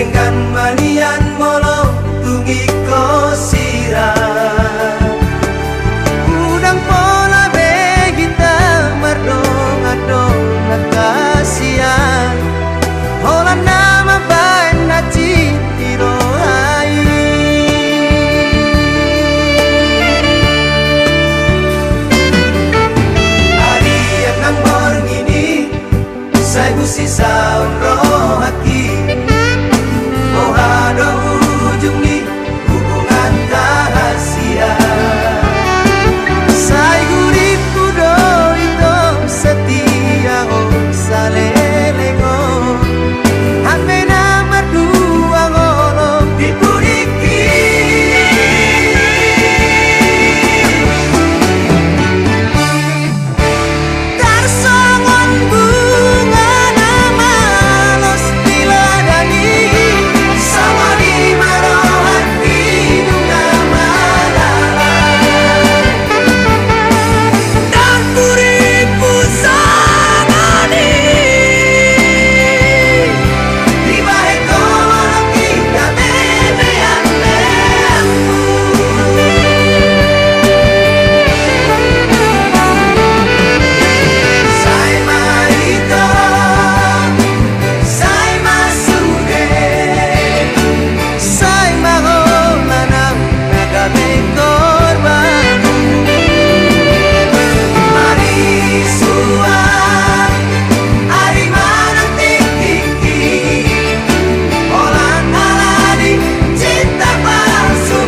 dengan malian molo tungi ko sirah udang pola begita mardong adong nakasian hola nama baik naci tirohai hari yang nang borng ini saya busi saun roh hati oh ada ujung nih hubungan rahasia saya guripku do itu setia oh salelengo hampe nama dua ngolong dipuriki tarsongon bunga nama los diladani sama di marohan hidung nama dan kuripu sangani di balik kolong kita memean lembu saya maito saya masude saya maholanam nagameng korban mari suat ari mana tiki orang alani cinta palsu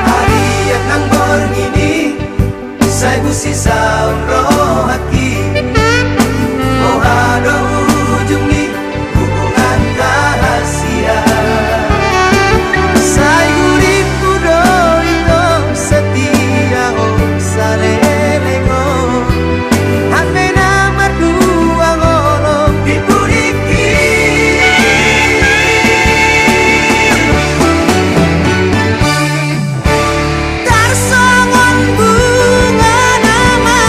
hari yang nang borng ini saya busi saun roh hati oh ada ujung nih hubungan rahasia saya guripku do itu setia oh salelengo hampe nama dua ngolong dipuriki tarsongon bunga nama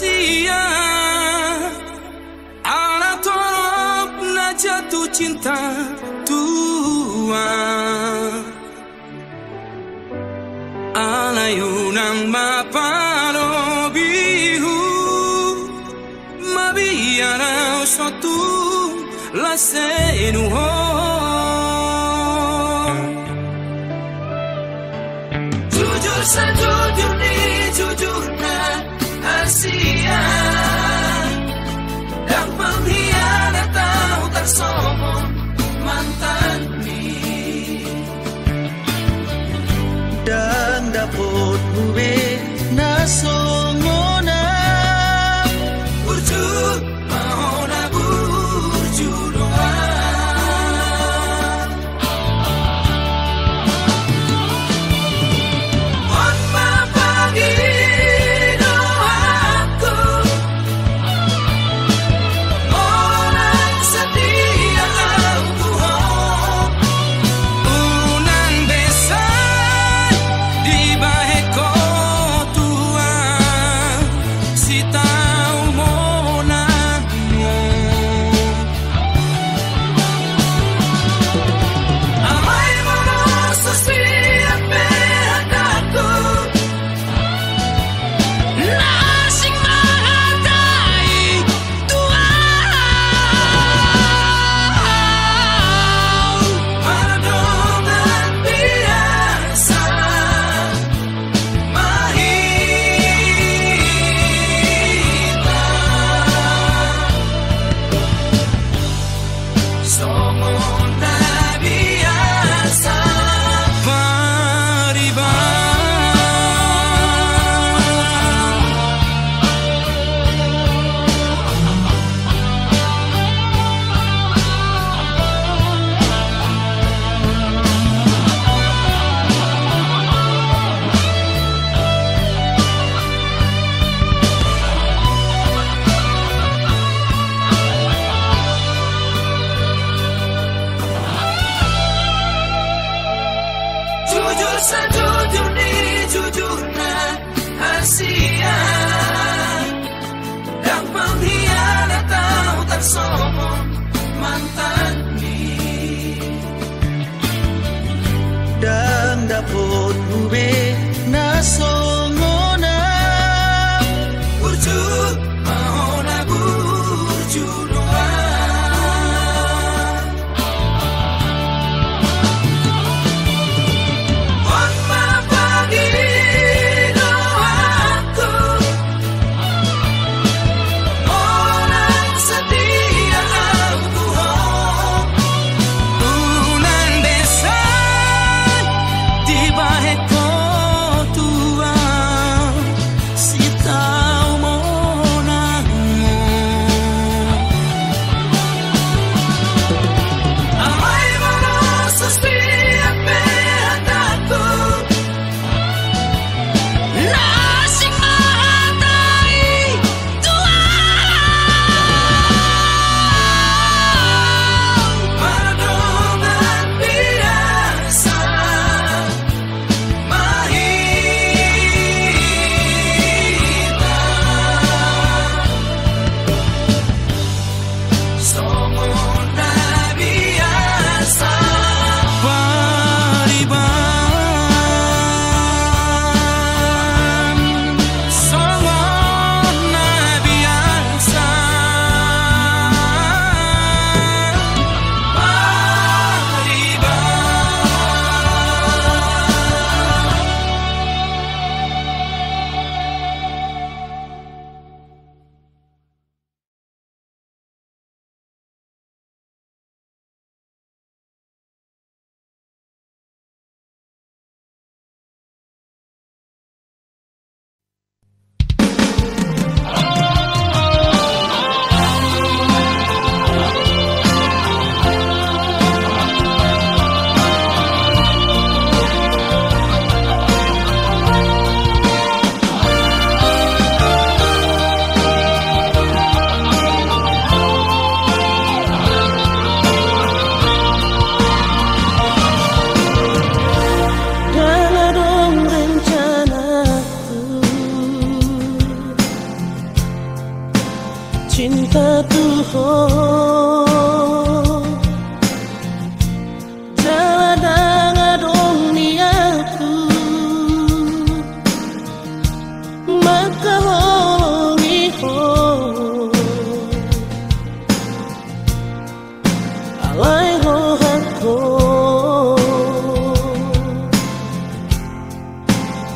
rahasia ala top na jatuh cinta tua ala yunang mapano bihu mabiara suatu la senuho jujur sejujur ni jujur na Asia dan pengkhianat tahu tak somong mantan ni dan dapat gue nasongona burju mahona burju doa cinta Tuhan jalan duniaku maka hongi alai rohanku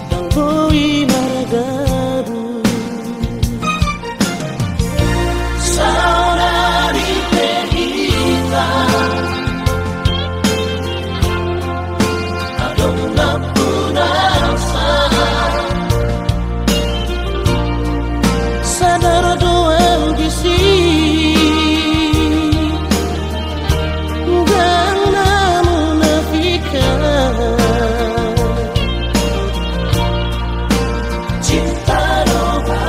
dan boi maragaru saudari Pegita adong na punasa sadar doang bisi dan namun nafikan cinta doa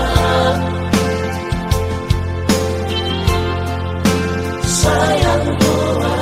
sayang doa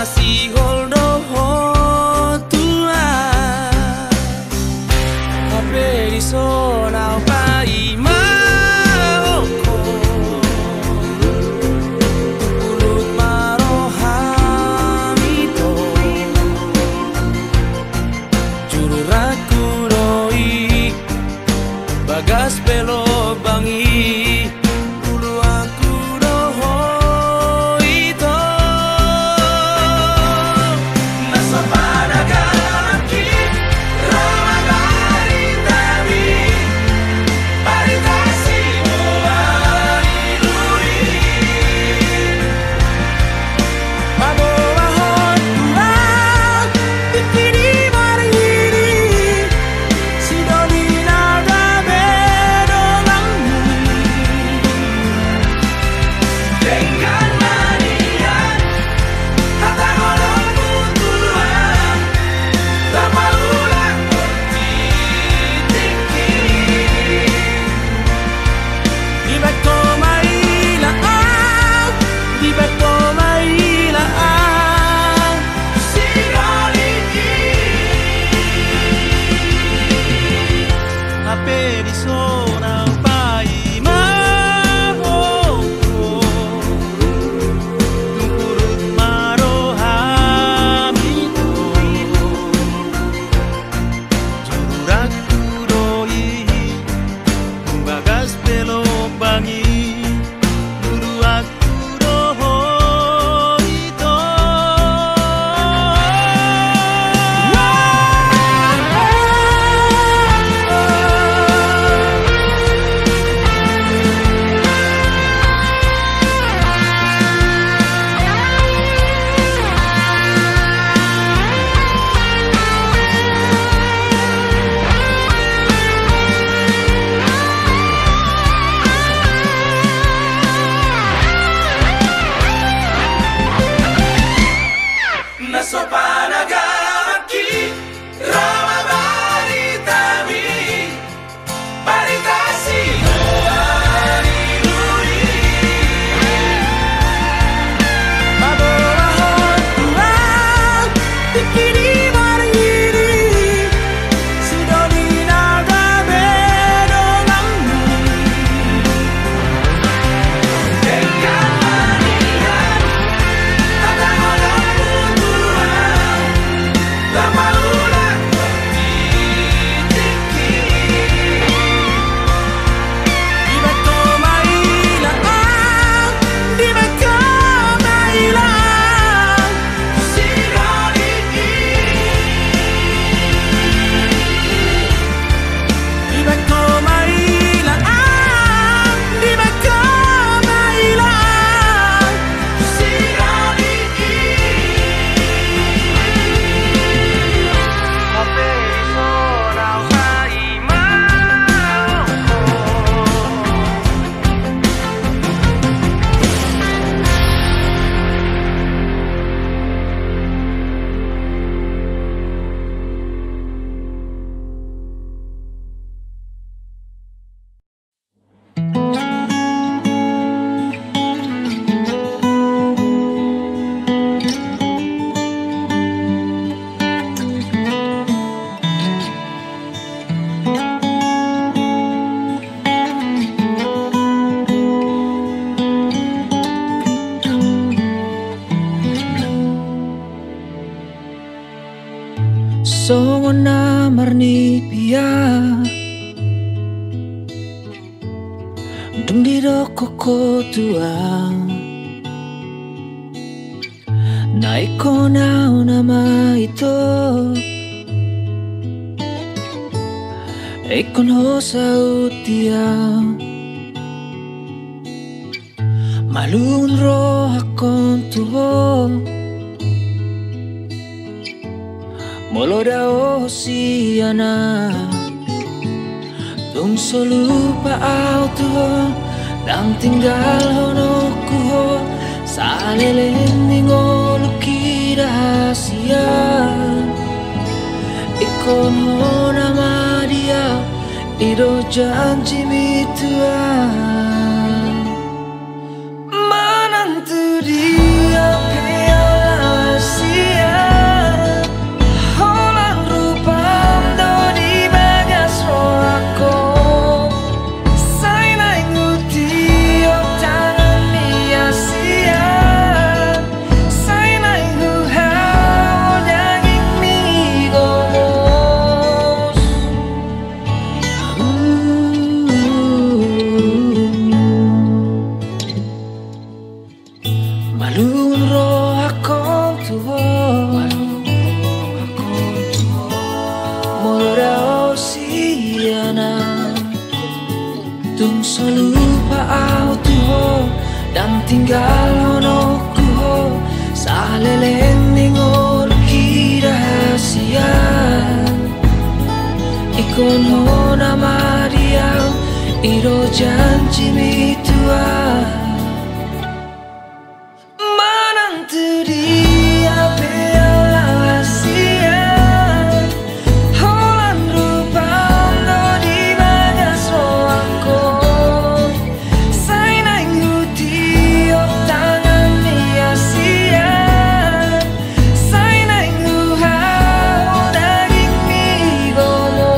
masih holdo tua tapi di sana pai maoko ulut marohamito juru rakunoi bagas belo bangi ulu aku doho ito nasa panagamaki ramagari tami paritasi muarilui mabawahon pulang bikini mariri sidoni naga bedonganmu dengan manian kata golong putuan lama ulang tiki di beko mailaan di beko mailaan sinoliki ape di sonang pai mahoko lungkurut marohamito juraku doi bagas belo bangi dulu aku doho ito Nasopanagaki ramabari tami paritasi muarilui mabawahon pulang bikini mariri sidoni naga bedonganmu dengan manian kata golong putuan lama ulang tiki di beko mailaan di beko mailaan sinoliki di beko mailaan di beko mailaan sinoliki ape sonang pai maoko songon namarni pia dum di koko tua naiko nao nama ito ekon ho sautia malun ro hakon tuho moloda osiana tung solupa auto nang tinggal honoku ho saleleng ngoluki rahasia ikon ho nama dia ido janji mitua menantu dia piala lupa auto dan tinggal honoku saleleng ningol rahasia ikon ho nama dia iro janji mitua manantu dia bela rahasia holan rupa no di bagas roangko sai nang yuti o tangan dia sia sai nang hau daging mi gomo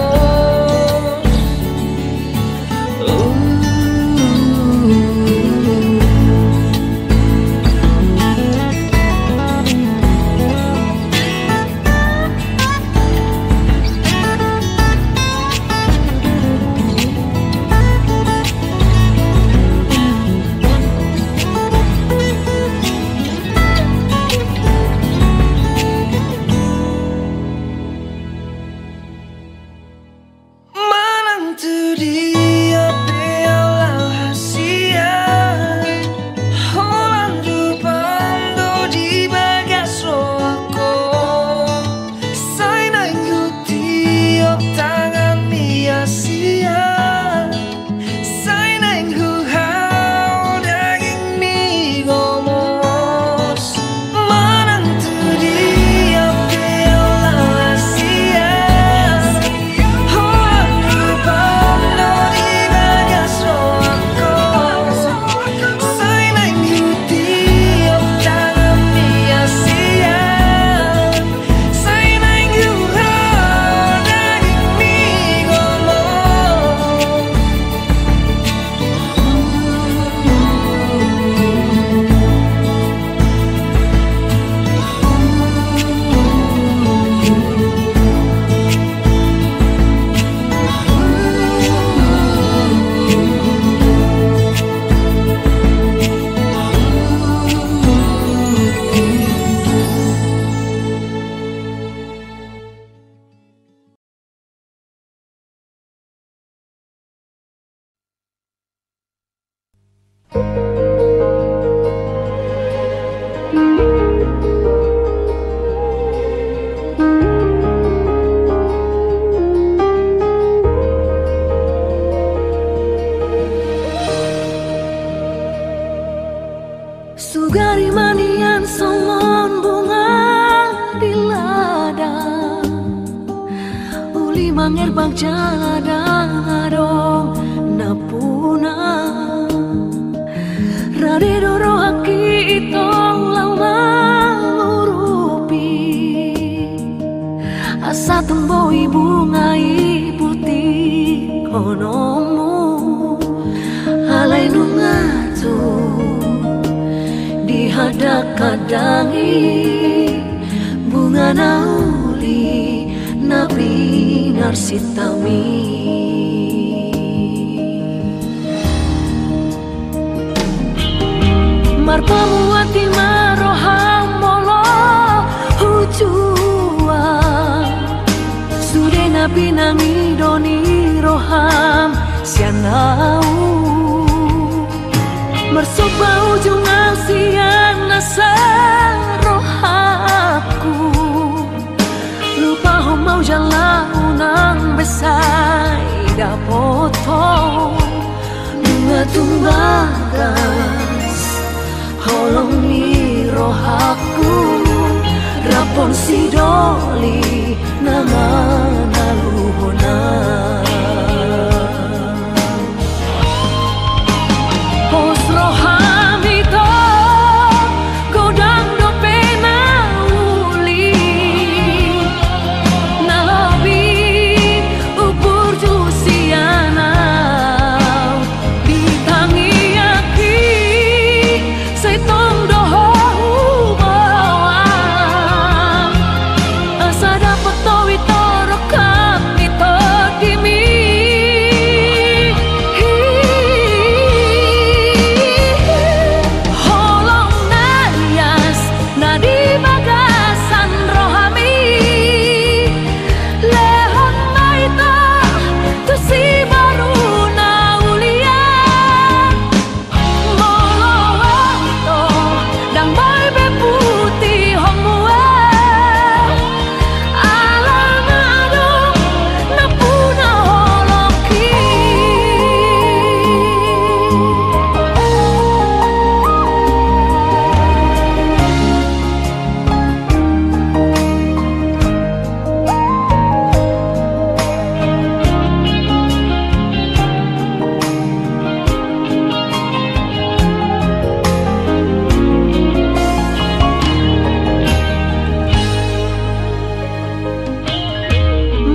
manantu dia bela rahasia holan rupando di bagas roako sai nang yuti op tangan mia sia sai nang hau daging mi gomos manantu dia bela rahasia holan rupando di bagas roako sai nang yuti op tangan mia sia sai nang hau daging mi gomos Sugari manian songon bunga di ladang uli manger bagjaladang adong napuna rade doro aki itong lama urupi asa temboi bunga putih konomu alai nungatu hadak kadangi bunga nauli nabi narsitami marpamu ati maroham molo hujua sude nabi nangi doni roham sianau mersopa ujung asian nasa rohaku lupa ho mau jalan unang besai dapoto bunga tumbagas holong mi rohaku rapon sidoli nama naluhona Asa dapat tawi toroka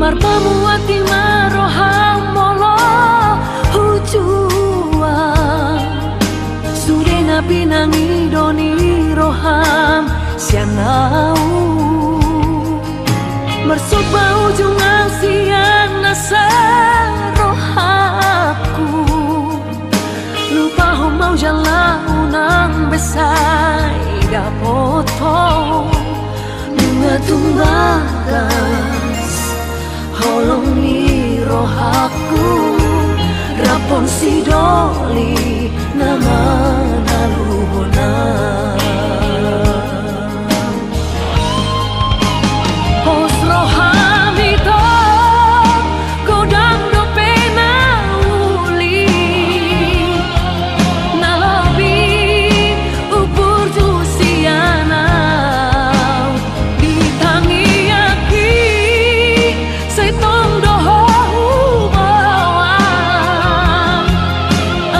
marpamu ati maroham molo hujua sudena pinangi doni roham sianau mersoba ujung asian nasa rohaku lupa ho mau jalan unang besai dapoto bunga tumbagas holong ni rohaku rapon sidoli nama naluhona pos rohamito godang do pena uli nalabi upur tusianau ditangi aki setong doho bawang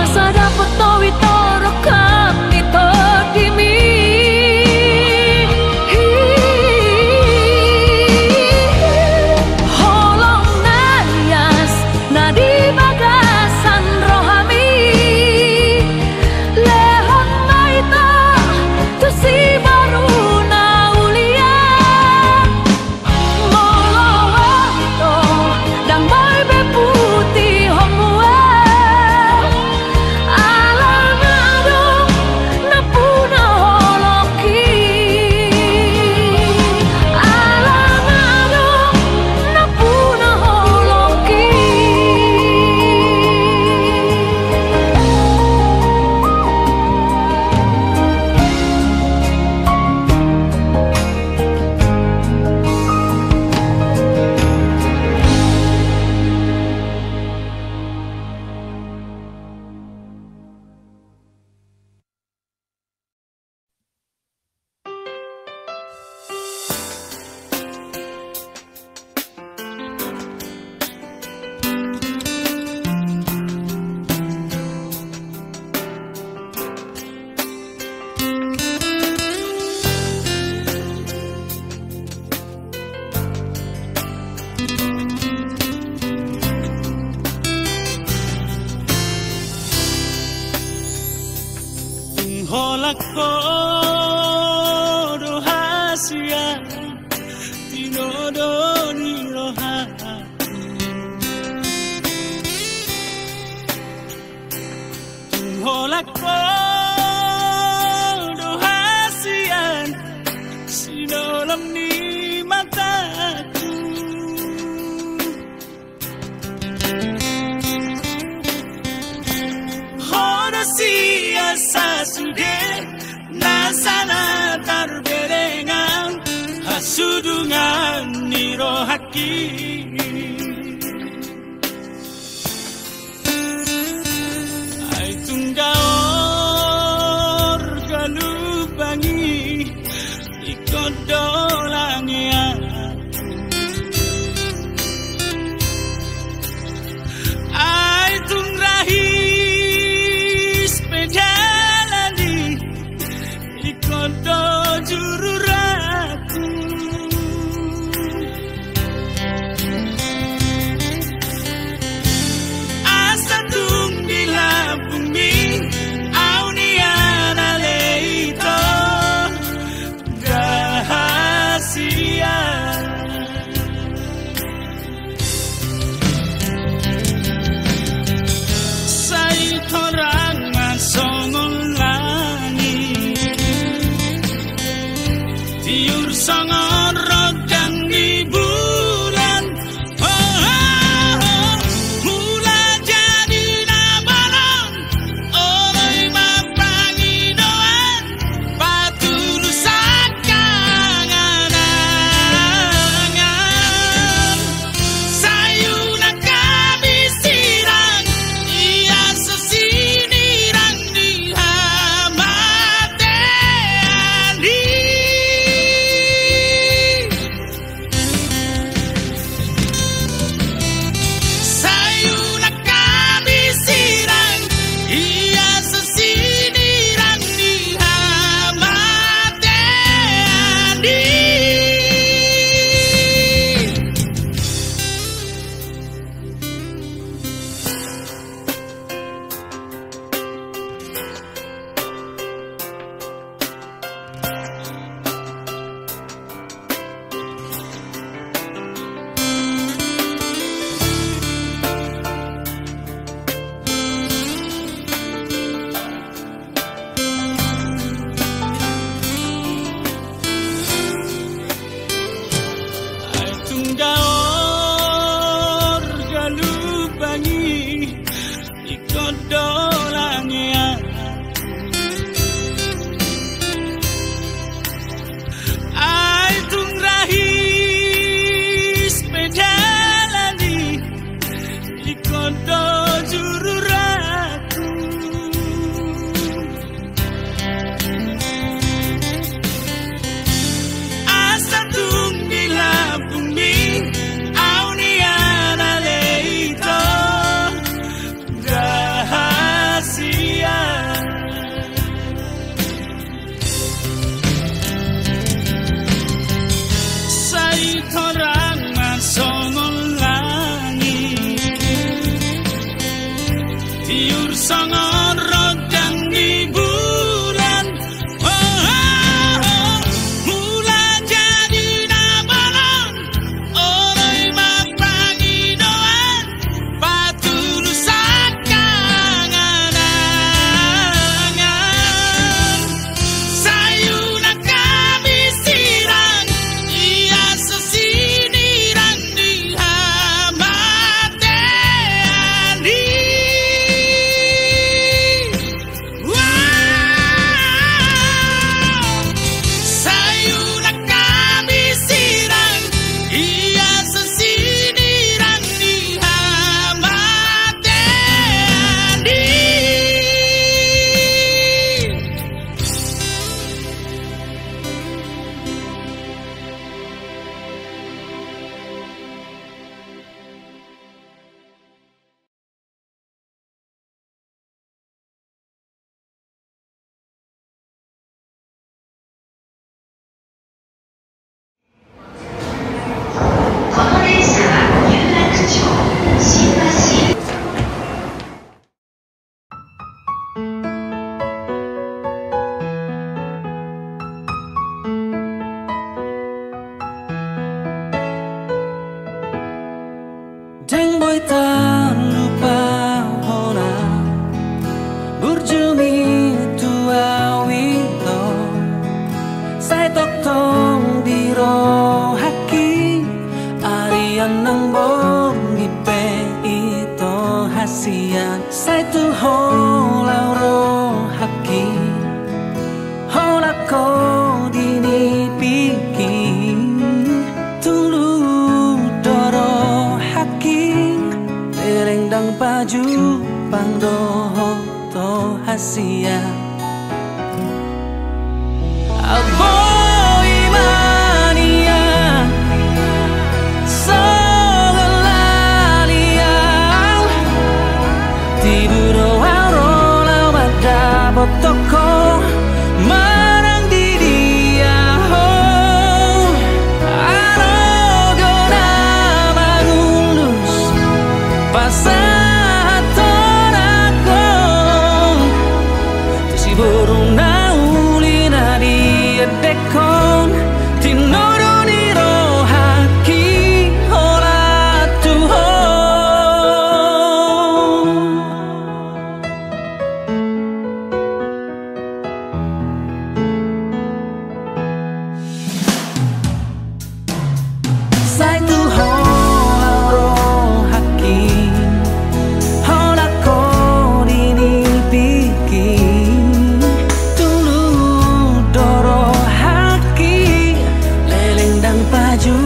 asa dapat towi toro kami todimi holong nayas nadi bagasan rohami lehon maita tusi baru naulia molowato dang bay beputi homue alangado napuna holoki alangado napuna holoki Holako rohasia dinodoni roha Holako rohasia sinolam ni mataku Horasia sasude nasana tarberengan hasudungan nirohaki ay tunggaor galubangi ikodolangnya ay tungrahis pejalani ikodo jururaku asandung di bumi auniana leito rahasia torangan songolani tiur songon rogang di bulan mula jadi nabalong oleh mampangi doan batu nusak kangen sayuna kami sirang iya sesinirang di hamateani Oi tak lupa hona Burjumi tua wito Sai tok tong diro haki Arian nang bongi pe ito hasian Sai tu ho lauro haki Hola ko dini piki Tulu doro haki Terengdang baju pangdoho to hasia Aboy mania Sogalalia Tiburo aro lawada botoko Marang di dia ho Arogo nama ngulus Pasaton ako Si burung naulina di dekon Tinoro di rohaki Hola Tuhan Sai tu hola rohaki Hola ko dini piki Tulu doro haki Leleng dang baju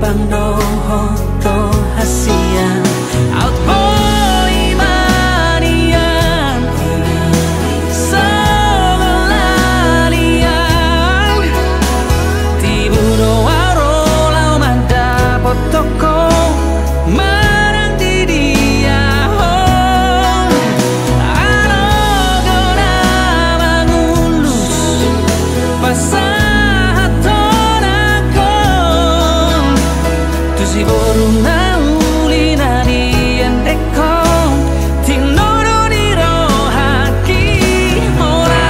pangdoho to hasia Out boy manian Sogolalian Tiburo aro lau manda potoko Marang di dia ho Arogo nama ngulus Pasaton ako Tu si burung naulina di dekon Tinoro di rohaki Hola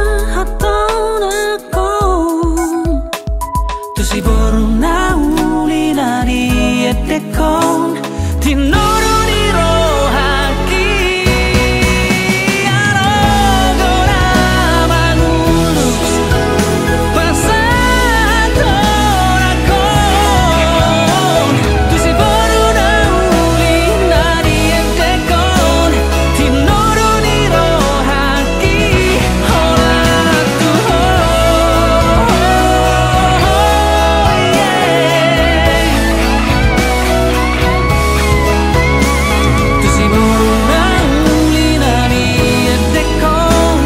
Pasaton ako Tu si burung naulina di dekon Tinoro di rohaki Arogo nama ngulus Pasaton ako Tu si burung naulina di dekon Tinoro di rohaki Hola Tuhan Tu si burung naulina di dekon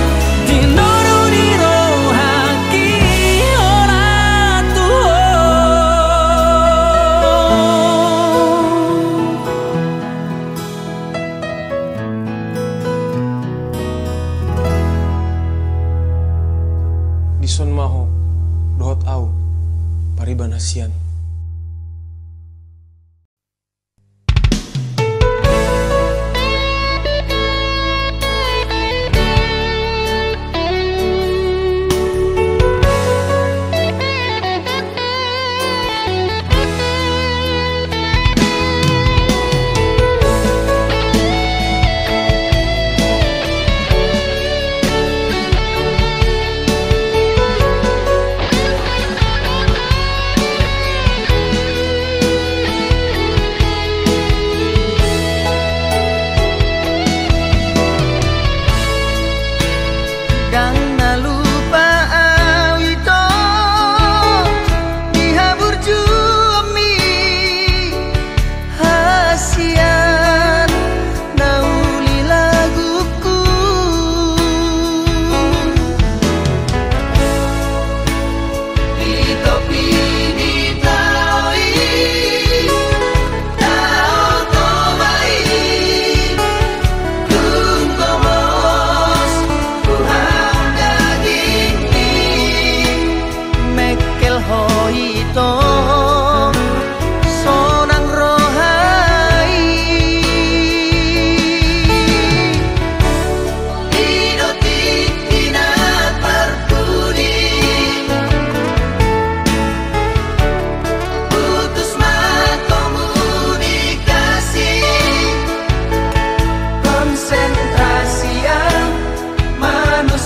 Tinoro di rohaki Hola Tuhan Dison maho dohot au pariban hasian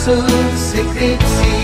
maksud skripsi